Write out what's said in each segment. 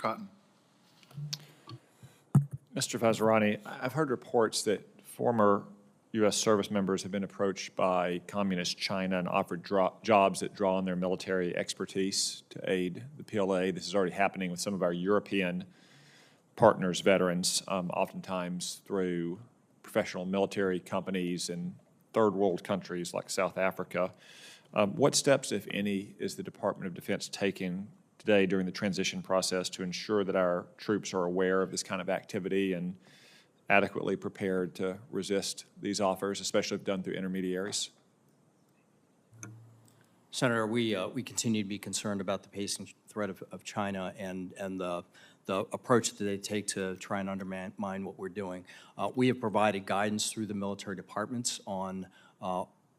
Cotton. Mr. Vazirani, I've heard reports that former U.S. service members have been approached by communist China and offered jobs that draw on their military expertise to aid the PLA. This is already happening with some of our European partners, veterans, oftentimes through professional military companies in third world countries like South Africa. What steps, if any, is the Department of Defense taking today during the transition process to ensure that our troops are aware of this kind of activity and adequately prepared to resist these offers, especially if done through intermediaries? Senator, we continue to be concerned about the pacing threat of China and the approach that they take to try and undermine what we're doing. We have provided guidance through the military departments on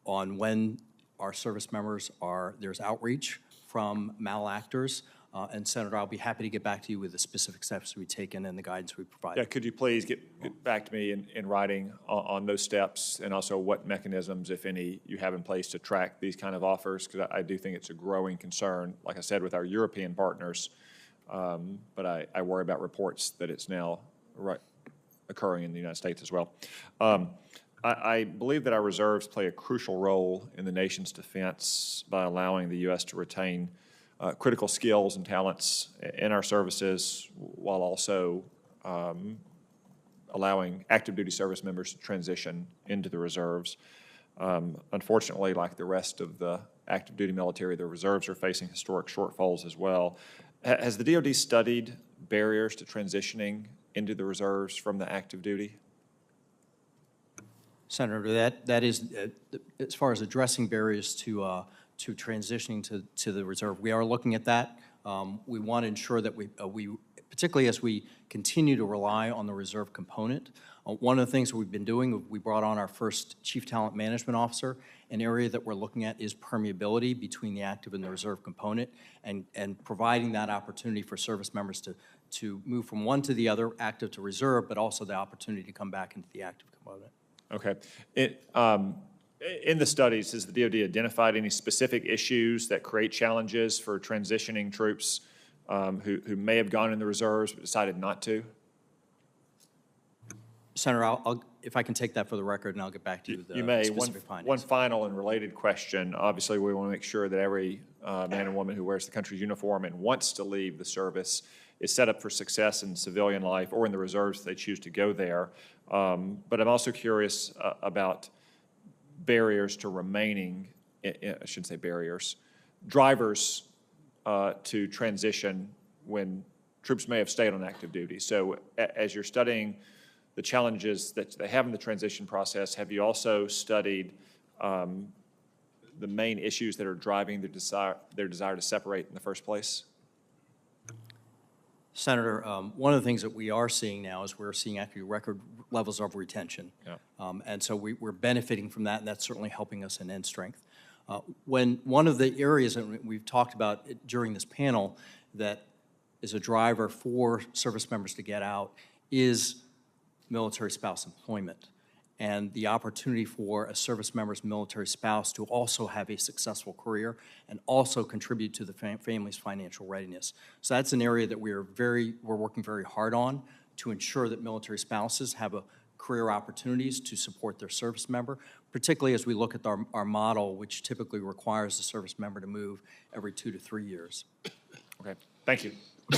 when our service members there's outreach from malactors. And Senator, I'll be happy to get back to you with the specific steps we've taken and the guidance we provide. Yeah, could you please get back to me in writing on those steps, and also what mechanisms, if any, you have in place to track these kind of offers? Because I do think it's a growing concern, like I said, with our European partners. But I worry about reports that it's now occurring in the United States as well. I believe that our reserves play a crucial role in the nation's defense by allowing the U.S. to retain critical skills and talents in our services, while also allowing active duty service members to transition into the reserves. Unfortunately, like the rest of the active duty military, the reserves are facing historic shortfalls as well. Has the DOD studied barriers to transitioning into the reserves from the active duty? Senator, that is, as far as addressing barriers to transitioning to the reserve, we are looking at that. We want to ensure that we particularly as we continue to rely on the reserve component. One of the things we've been doing, we brought on our first Chief Talent Management Officer. An area that we're looking at is permeability between the active and the reserve component, and providing that opportunity for service members to move from one to the other, active to reserve, but also the opportunity to come back into the active component. Okay. In the studies, has the DOD identified any specific issues that create challenges for transitioning troops who may have gone in the reserves but decided not to? Senator, if I can take that for the record, and I'll get back to you with the specific findings. One final and related question. Obviously, we want to make sure that every man and woman who wears the country's uniform and wants to leave the service is set up for success in civilian life or in the reserves if they choose to go there. But I'm also curious about barriers to remaining, I shouldn't say barriers, drivers to transition when troops may have stayed on active duty. So as you're studying the challenges that they have in the transition process, have you also studied the main issues that are driving their desire to separate in the first place? Senator, one of the things that we are seeing now is we're seeing actually record levels of retention. Yeah. And so we're benefiting from that, and that's certainly helping us in end strength. When one of the areas that we've talked about during this panel that is a driver for service members to get out is military spouse employment, and the opportunity for a service member's military spouse to also have a successful career and also contribute to the family's financial readiness. So that's an area that we're working very hard on to ensure that military spouses have career opportunities to support their service member, particularly as we look at our model, which typically requires the service member to move every 2 to 3 years. Okay, thank you.